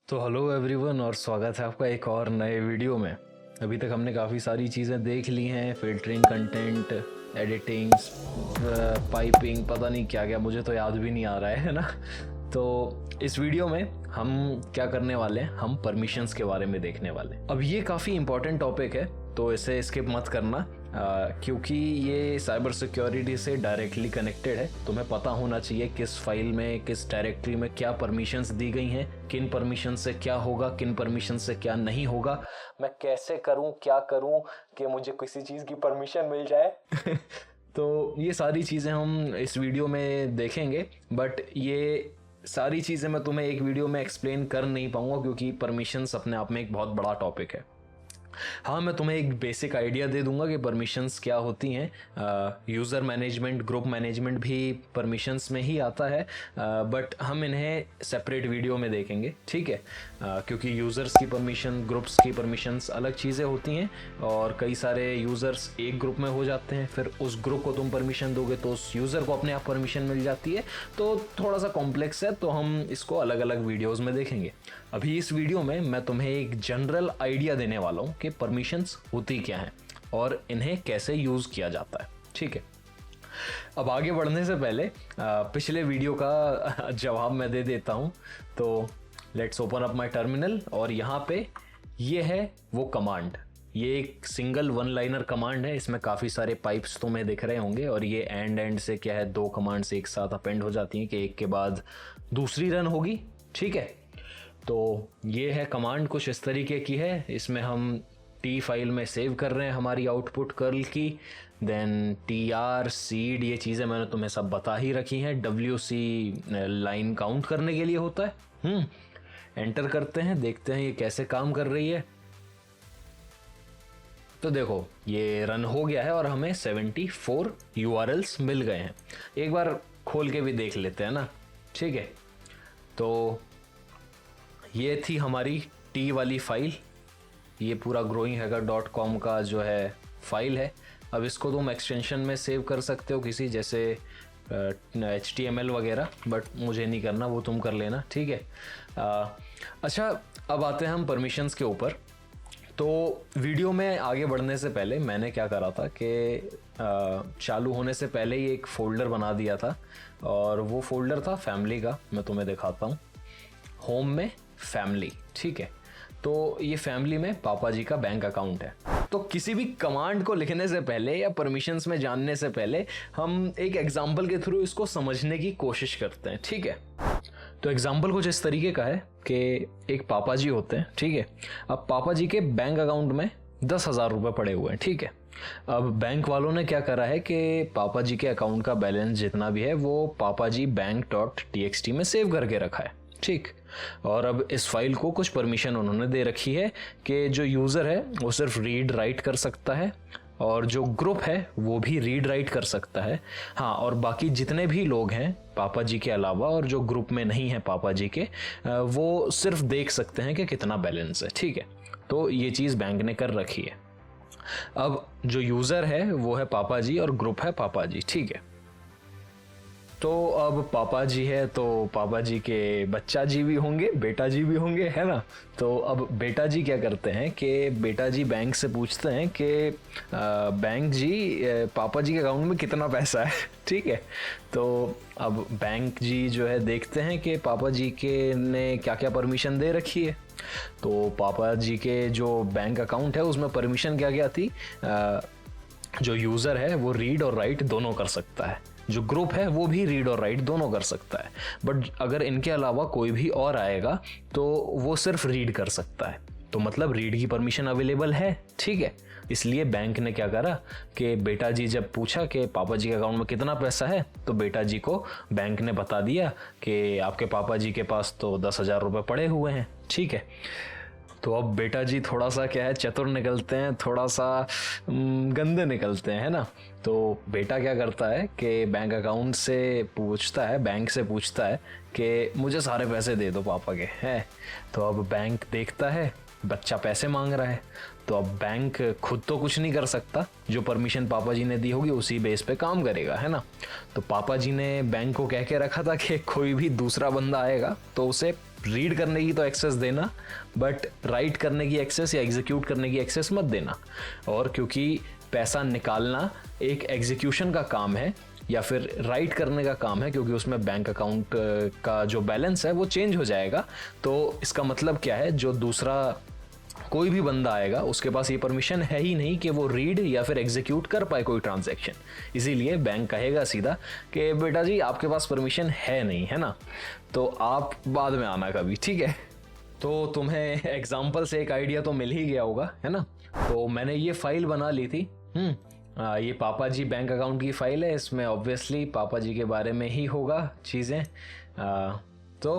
तो hello everyone और स्वागत है आपका एक और नए वीडियो में। अभी तक हमने काफ़ी सारी चीज़ें देख ली हैं, फिल्टरिंग कंटेंट, एडिटिंग, पाइपिंग, पता नहीं क्या क्या, मुझे तो याद भी नहीं आ रहा है ना। तो इस वीडियो में हम क्या करने वाले हैं, हम परमिशंस के बारे में देखने वाले हैं। अब ये काफ़ी इंपॉर्टेंट टॉपिक है तो इसे स्किप मत करना, क्योंकि ये साइबर सिक्योरिटी से डायरेक्टली कनेक्टेड है। तुम्हें पता होना चाहिए किस फाइल में, किस डायरेक्टरी में क्या परमिशंस दी गई हैं, किन परमिशन से क्या होगा, किन परमिशन से क्या नहीं होगा, मैं कैसे करूं, क्या करूं कि मुझे किसी चीज़ की परमिशन मिल जाए। तो ये सारी चीज़ें हम इस वीडियो में देखेंगे, बट ये सारी चीज़ें मैं तुम्हें एक वीडियो में एक्सप्लेन कर नहीं पाऊंगा क्योंकि परमिशंस अपने आप में एक बहुत बड़ा टॉपिक है। हाँ, मैं तुम्हें एक बेसिक आइडिया दे दूंगा कि परमिशंस क्या होती हैं। यूज़र मैनेजमेंट, ग्रुप मैनेजमेंट भी परमिशंस में ही आता है, बट हम इन्हें सेपरेट वीडियो में देखेंगे, ठीक है। क्योंकि यूज़र्स की परमिशन, ग्रुप्स की परमिशंस अलग चीज़ें होती हैं और कई सारे यूज़र्स एक ग्रुप में हो जाते हैं, फिर उस ग्रुप को तुम परमिशन दोगे तो उस यूज़र को अपने आप परमिशन मिल जाती है। तो थोड़ा सा कॉम्प्लेक्स है, तो हम इसको अलग अलग वीडियोज़ में देखेंगे। अभी इस वीडियो में मैं तुम्हें एक जनरल आइडिया देने वाला हूँ कि परमिशंस होती क्या हैं और इन्हें कैसे यूज़ किया जाता है, ठीक है। अब आगे बढ़ने से पहले पिछले वीडियो का जवाब मैं दे देता हूँ। तो let's open up my terminal और यहाँ पे ये है वो कमांड। ये एक सिंगल वन लाइनर कमांड है, इसमें काफ़ी सारे पाइप्स तुम्हें दिख रहे होंगे और ये एंड से क्या है, दो कमांड्स एक साथ अपेंड हो जाती हैं कि एक के बाद दूसरी रन होगी, ठीक है। तो ये है कमांड, कुछ इस तरीके की है। इसमें हम टी फाइल में सेव कर रहे हैं हमारी आउटपुट कर्ल की, देन tr सीड, ये चीज़ें मैंने तुम्हें सब बता ही रखी हैं। wc लाइन काउंट करने के लिए होता है। एंटर करते हैं, देखते हैं ये कैसे काम कर रही है। तो देखो ये रन हो गया है और हमें 74 URLs मिल गए हैं। एक बार खोल के भी देख लेते हैं ना, ठीक है। तो ये थी हमारी टी वाली फाइल, ये पूरा growinghackercom का जो है फाइल है। अब इसको तुम एक्सटेंशन में सेव कर सकते हो किसी, जैसे HTML वगैरह, बट मुझे नहीं करना, वो तुम कर लेना, ठीक है। अच्छा, अब आते हैं हम परमिशंस के ऊपर। तो वीडियो में आगे बढ़ने से पहले मैंने क्या करा था कि चालू होने से पहले ही एक फ़ोल्डर बना दिया था और वो फ़ोल्डर था फैमिली का। मैं तुम्हें दिखाता हूँ, होम में फैमिली, ठीक है। तो ये फैमिली में पापा जी का बैंक अकाउंट है। तो किसी भी कमांड को लिखने से पहले या परमिशंस में जानने से पहले हम एक एग्जांपल के थ्रू इसको समझने की कोशिश करते हैं, ठीक है। तो एग्जांपल कुछ इस तरीके का है कि एक पापा जी होते हैं, ठीक है। अब पापा जी के बैंक अकाउंट में 10,000 रुपये पड़े हुए हैं, ठीक है। अब बैंक वालों ने क्या करा है कि पापा जी के अकाउंट का बैलेंस जितना भी है वो पापा जी बैंक.txt में सेव करके रखा है, ठीक। और अब इस फाइल को कुछ परमिशन उन्होंने दे रखी है कि जो यूज़र है वो सिर्फ रीड राइट कर सकता है और जो ग्रुप है वो भी रीड राइट कर सकता है। हाँ, और बाकी जितने भी लोग हैं पापा जी के अलावा और जो ग्रुप में नहीं है पापा जी के, वो सिर्फ देख सकते हैं कि कितना बैलेंस है, ठीक है। तो ये चीज़ बैंक ने कर रखी है। अब जो यूज़र है वो है पापा जी और ग्रुप है पापा जी, ठीक है। तो अब पापा जी है तो पापा जी के बच्चा जी भी होंगे, बेटा जी भी होंगे, है ना। तो अब बेटा जी क्या करते हैं कि बेटा जी बैंक से पूछते हैं कि बैंक जी पापा जी के अकाउंट में कितना पैसा है, ठीक है। तो अब बैंक जी जो है देखते हैं कि पापा जी के ने क्या क्या परमिशन दे रखी है। तो पापा जी के जो बैंक अकाउंट है उसमें परमिशन क्या क्या थी, जो यूज़र है वो रीड और राइट दोनों कर सकता है, जो ग्रुप है वो भी रीड और राइट दोनों कर सकता है, बट अगर इनके अलावा कोई भी और आएगा तो वो सिर्फ रीड कर सकता है। तो मतलब रीड की परमिशन अवेलेबल है, ठीक है। इसलिए बैंक ने क्या करा कि बेटा जी जब पूछा कि पापा जी के अकाउंट में कितना पैसा है तो बेटा जी को बैंक ने बता दिया कि आपके पापा जी के पास तो 10,000 रुपये पड़े हुए हैं, ठीक है। तो अब बेटा जी थोड़ा सा क्या है, चतुर निकलते हैं, थोड़ा सा गंदे निकलते हैं, है ना। तो बेटा क्या करता है कि बैंक अकाउंट से पूछता है, बैंक से पूछता है कि मुझे सारे पैसे दे दो पापा के, हैं। तो अब बैंक देखता है बच्चा पैसे मांग रहा है, तो अब बैंक खुद तो कुछ नहीं कर सकता, जो परमिशन पापा जी ने दी होगी उसी बेस पे काम करेगा, है ना। तो पापा जी ने बैंक को कह के रखा था कि कोई भी दूसरा बंदा आएगा तो उसे रीड करने की तो एक्सेस देना, बट राइट करने की एक्सेस या एग्जीक्यूट करने की एक्सेस मत देना। और क्योंकि पैसा निकालना एक एग्जीक्यूशन का काम है या फिर राइट करने का काम है, क्योंकि उसमें बैंक अकाउंट का जो बैलेंस है वो चेंज हो जाएगा, तो इसका मतलब क्या है, जो दूसरा कोई भी बंदा आएगा उसके पास ये परमिशन है ही नहीं कि वो रीड या फिर एग्जीक्यूट कर पाए कोई ट्रांजैक्शन। इसीलिए बैंक कहेगा सीधा कि बेटा जी आपके पास परमिशन है नहीं, है ना, तो आप बाद में आना कभी, ठीक है। तो तुम्हें एग्जाम्पल से एक आइडिया तो मिल ही गया होगा, है ना। तो मैंने ये फाइल बना ली थी, ये पापा जी बैंक अकाउंट की फाइल है। इसमें ऑब्वियसली पापा जी के बारे में ही होगा चीज़ें। तो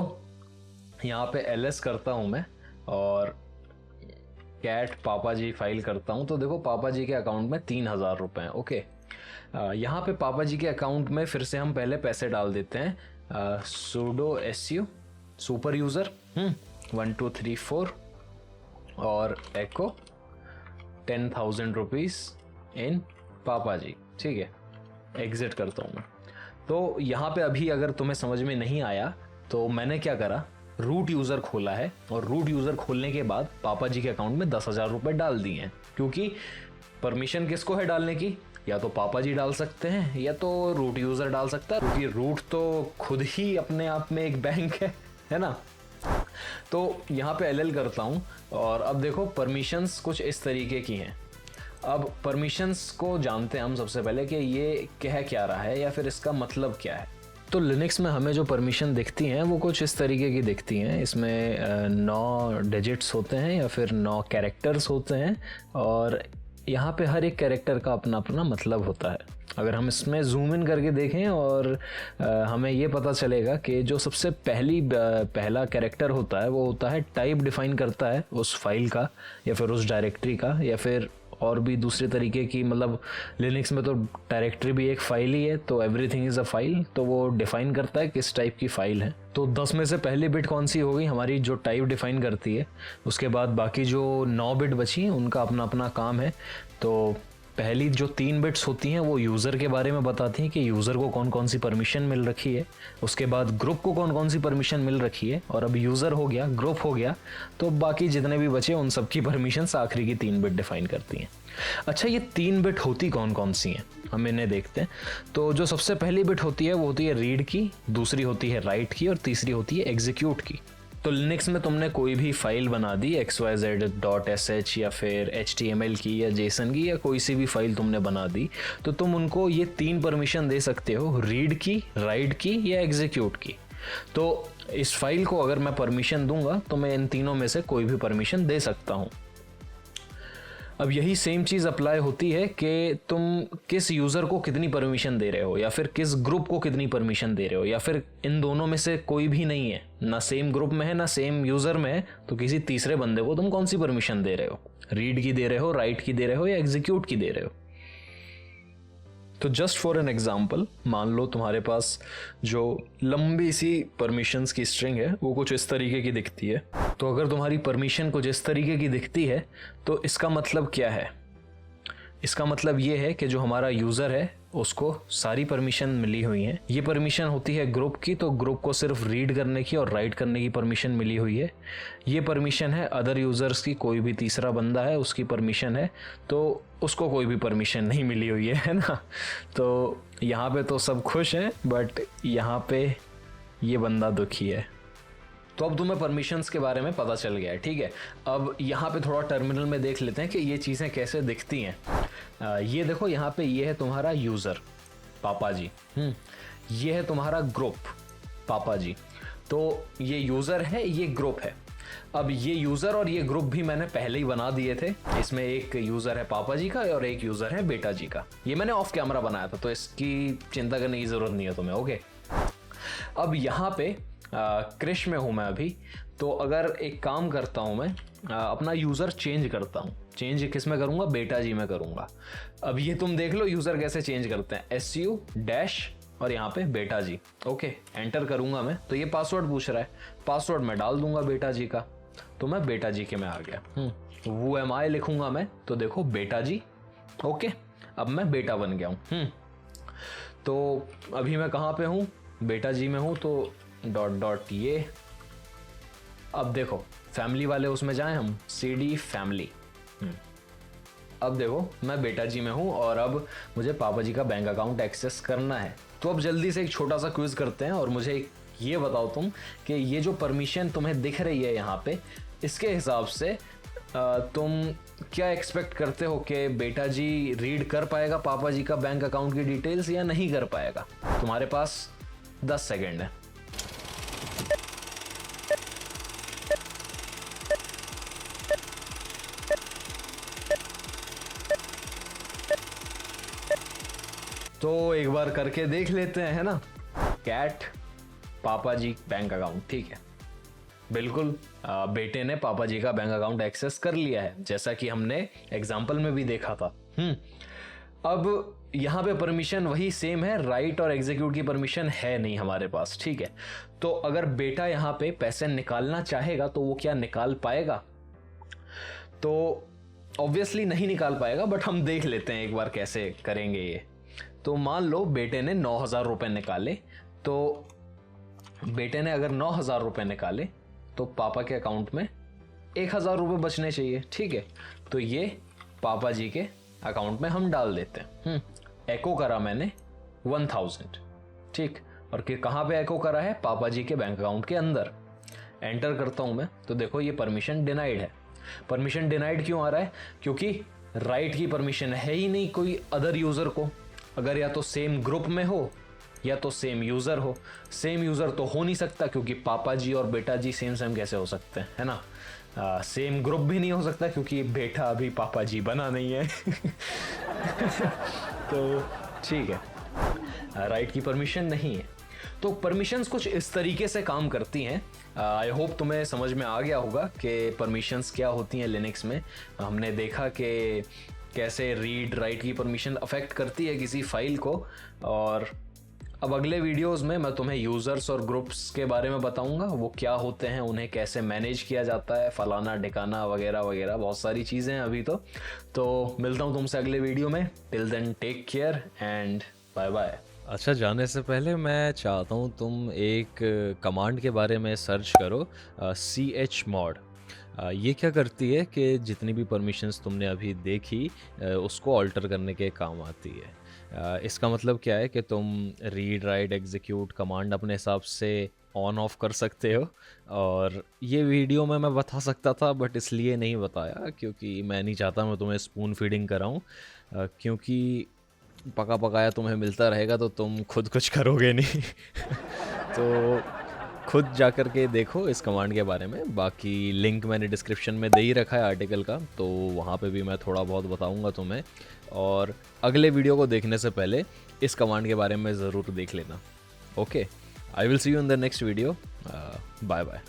यहाँ पे एलएस करता हूँ मैं और कैट पापा जी फाइल करता हूँ। तो देखो पापा जी के अकाउंट में 3000 रुपये हैं। ओके, यहाँ पे पापा जी के अकाउंट में फिर से हम पहले पैसे डाल देते हैं। सूडो एसयू सुपर यूज़र 1 2 3 4 और एको 10,000 रुपीज़ इन पापा जी, ठीक है। एग्जिट करता हूँ मैं। तो यहाँ पे अभी अगर तुम्हें समझ में नहीं आया तो मैंने क्या करा, रूट यूज़र खोला है और रूट यूज़र खोलने के बाद पापा जी के अकाउंट में 10,000 रुपये डाल दिए हैं। क्योंकि परमिशन किसको है डालने की, या तो पापा जी डाल सकते हैं या तो रूट यूज़र डाल सकता है, क्योंकि रूट तो खुद ही अपने आप में एक बैंक है ना। तो यहाँ पे एलएल करता हूँ और अब देखो परमिशंस कुछ इस तरीके की हैं। अब परमिशंस को जानते हैं हम सबसे पहले कि ये कह क्या रहा है या फिर इसका मतलब क्या है। तो लिनक्स में हमें जो परमिशन दिखती हैं वो कुछ इस तरीके की दिखती हैं। इसमें 9 डिजिट्स होते हैं या फिर 9 कैरेक्टर्स होते हैं और यहाँ पे हर एक कैरेक्टर का अपना अपना मतलब होता है। अगर हम इसमें जूम इन करके देखें और हमें ये पता चलेगा कि जो सबसे पहला कैरेक्टर होता है वो होता है टाइप डिफाइन करता है उस फाइल का या फिर उस डायरेक्टरी का, या फिर और भी दूसरे तरीके की, मतलब लिनक्स में तो डायरेक्टरी भी एक फाइल ही है, तो एवरीथिंग इज़ अ फाइल, तो वो डिफाइन करता है किस टाइप की फाइल है। तो 10 में से पहली बिट कौन सी होगी हमारी, जो टाइप डिफाइन करती है। उसके बाद बाकी जो 9 बिट बची हैं उनका अपना अपना काम है। तो पहली जो 3 बिट्स होती हैं वो यूज़र के बारे में बताती हैं कि यूज़र को कौन कौन सी परमिशन मिल रखी है। उसके बाद ग्रुप को कौन कौन सी परमिशन मिल रखी है, और अब यूज़र हो गया, ग्रुप हो गया, तो बाकी जितने भी बचे उन सब की परमिशंस आखिरी की 3 बिट डिफाइन करती हैं। अच्छा, ये 3 बिट होती कौन कौन सी हैं हम इन्हें देखते हैं। तो जो सबसे पहली बिट होती है वो होती है रीड की, दूसरी होती है राइट की और तीसरी होती है एग्जीक्यूट की। तो लिनक्स में तुमने कोई भी फाइल बना दी xyz.sh या फिर html की या जेसन की या कोई सी भी फाइल तुमने बना दी, तो तुम उनको ये 3 परमिशन दे सकते हो, रीड की, राइट की या एग्जीक्यूट की। तो इस फाइल को अगर मैं परमिशन दूंगा तो मैं इन तीनों में से कोई भी परमिशन दे सकता हूँ। अब यही सेम चीज़ अप्लाई होती है कि तुम किस यूज़र को कितनी परमिशन दे रहे हो या फिर किस ग्रुप को कितनी परमिशन दे रहे हो, या फिर इन दोनों में से कोई भी नहीं है, ना सेम ग्रुप में है ना सेम यूज़र में है, तो किसी तीसरे बंदे को तुम कौन सी परमिशन दे रहे हो, रीड की दे रहे हो, राइट की दे रहे हो या एग्जीक्यूट की दे रहे हो। तो जस्ट फॉर एन एग्जाम्पल, मान लो तुम्हारे पास जो लंबी सी परमिशंस की स्ट्रिंग है वो कुछ इस तरीके की दिखती है। तो अगर तुम्हारी परमिशन कुछ इस तरीके की दिखती है तो इसका मतलब क्या है, इसका मतलब ये है कि जो हमारा यूज़र है उसको सारी परमिशन मिली हुई है। ये परमिशन होती है ग्रुप की, तो ग्रुप को सिर्फ रीड करने की और राइट करने की परमिशन मिली हुई है। ये परमिशन है अदर यूज़र्स की, कोई भी तीसरा बंदा है उसकी परमिशन है, तो उसको कोई भी परमिशन नहीं मिली हुई है ना। तो यहाँ पे तो सब खुश हैं, बट यहाँ पे ये बंदा दुखी है। तो अब तुम्हें परमिशंस के बारे में पता चल गया है, ठीक है। अब यहाँ पे थोड़ा टर्मिनल में देख लेते हैं कि ये चीज़ें कैसे दिखती हैं। ये देखो, यहाँ पे ये है तुम्हारा यूज़र पापा जी, ये है तुम्हारा ग्रुप पापा जी। तो ये यूज़र है, ये ग्रुप है। अब ये यूज़र और ये ग्रुप भी मैंने पहले ही बना दिए थे। इसमें एक यूज़र है पापा जी का और एक यूज़र है बेटा जी का। ये मैंने ऑफ कैमरा बनाया था, तो इसकी चिंता करने की ज़रूरत नहीं है तुम्हें, ओके। अब यहाँ पे क्रिश में हूँ मैं अभी, तो अगर एक काम करता हूँ मैं, अपना यूज़र चेंज करता हूँ। चेंज किस में करूँगा, बेटा जी में करूँगा। अब ये तुम देख लो यूज़र कैसे चेंज करते हैं, SU डैश और यहाँ पे बेटा जी, ओके। एंटर करूँगा मैं, तो ये पासवर्ड पूछ रहा है, पासवर्ड मैं डाल दूंगा बेटा जी का, तो मैं बेटा जी के में आ गया। वो MI लिखूँगा मैं, तो देखो बेटा जी, ओके। अब मैं बेटा बन गया हूँ। तो अभी मैं कहाँ पे हूँ, बेटा जी में हूँ, तो डॉट डॉट ये अब देखो फैमिली वाले उसमें जाएं हम, CD फैमिली। अब देखो मैं बेटा जी में हूँ और अब मुझे पापा जी का बैंक अकाउंट एक्सेस करना है। तो अब जल्दी से एक छोटा सा क्विज करते हैं और मुझे ये बताओ तुम कि ये जो परमिशन तुम्हें दिख रही है यहाँ पे, इसके हिसाब से तुम क्या एक्सपेक्ट करते हो कि बेटा जी रीड कर पाएगा पापा जी का बैंक अकाउंट की डिटेल्स या नहीं कर पाएगा? तुम्हारे पास 10 सेकेंड है। तो एक बार करके देख लेते हैं, है ना। कैट पापा जी बैंक अकाउंट, ठीक है, बिल्कुल बेटे ने पापा जी का बैंक अकाउंट एक्सेस कर लिया है, जैसा कि हमने एग्जाम्पल में भी देखा था। अब यहाँ पे परमिशन वही सेम है, राइट और एग्जीक्यूट की परमिशन है नहीं हमारे पास, ठीक है। तो अगर बेटा यहाँ पे पैसे निकालना चाहेगा तो वो क्या निकाल पाएगा? तो ऑब्वियसली नहीं निकाल पाएगा, बट हम देख लेते हैं एक बार कैसे करेंगे ये। तो मान लो बेटे ने 9,000 रुपये निकाले, तो बेटे ने अगर 9,000 रुपये निकाले तो पापा के अकाउंट में 1,000 रुपये बचने चाहिए, ठीक है। तो ये पापा जी के अकाउंट में हम डाल देते हैं। एको करा मैंने 1,000, ठीक, और कहाँ पे एको करा है? पापा जी के बैंक अकाउंट के अंदर। एंटर करता हूं मैं तो देखो ये परमिशन डिनाइड है। परमिशन डिनाइड क्यों आ रहा है? क्योंकि राइट की परमिशन है ही नहीं कोई अदर यूजर को। अगर या तो सेम ग्रुप में हो या तो सेम यूजर हो। सेम यूजर तो हो नहीं सकता क्योंकि पापा जी और बेटा जी सेम कैसे हो सकते हैं, है ना। सेम ग्रुप भी नहीं हो सकता क्योंकि बेटा अभी पापा जी बना नहीं है। तो ठीक है, राइट की परमिशन नहीं है। तो परमिशंस कुछ इस तरीके से काम करती हैं। आई होप तुम्हें समझ में आ गया होगा कि परमिशंस क्या होती हैं लिनक्स में। हमने देखा कि कैसे रीड राइट की परमिशन अफेक्ट करती है किसी फाइल को, और अब अगले वीडियोस में मैं तुम्हें यूज़र्स और ग्रुप्स के बारे में बताऊंगा, वो क्या होते हैं, उन्हें कैसे मैनेज किया जाता है, फलाना ढिकाना वगैरह वगैरह, बहुत सारी चीज़ें हैं अभी तो मिलता हूँ तुमसे अगले वीडियो में। Till then take care and bye bye. अच्छा, जाने से पहले मैं चाहता हूँ तुम एक कमांड के बारे में सर्च करो, chmod। ये क्या करती है कि जितनी भी परमिशंस तुमने अभी देखी उसको ऑल्टर करने के काम आती है। इसका मतलब क्या है कि तुम रीड राइट एग्जीक्यूट कमांड अपने हिसाब से ऑन ऑफ कर सकते हो। और ये वीडियो में मैं बता सकता था बट इसलिए नहीं बताया क्योंकि मैं नहीं चाहता मैं तुम्हें स्पून फीडिंग कराऊं, क्योंकि पका पकाया तुम्हें मिलता रहेगा तो तुम खुद कुछ करोगे नहीं। तो खुद जा कर के देखो इस कमांड के बारे में। बाकी लिंक मैंने डिस्क्रिप्शन में दे ही रखा है आर्टिकल का, तो वहाँ पे भी मैं थोड़ा बहुत बताऊँगा तुम्हें। और अगले वीडियो को देखने से पहले इस कमांड के बारे में ज़रूर देख लेना। Okay, I will see you in the next video. Bye bye.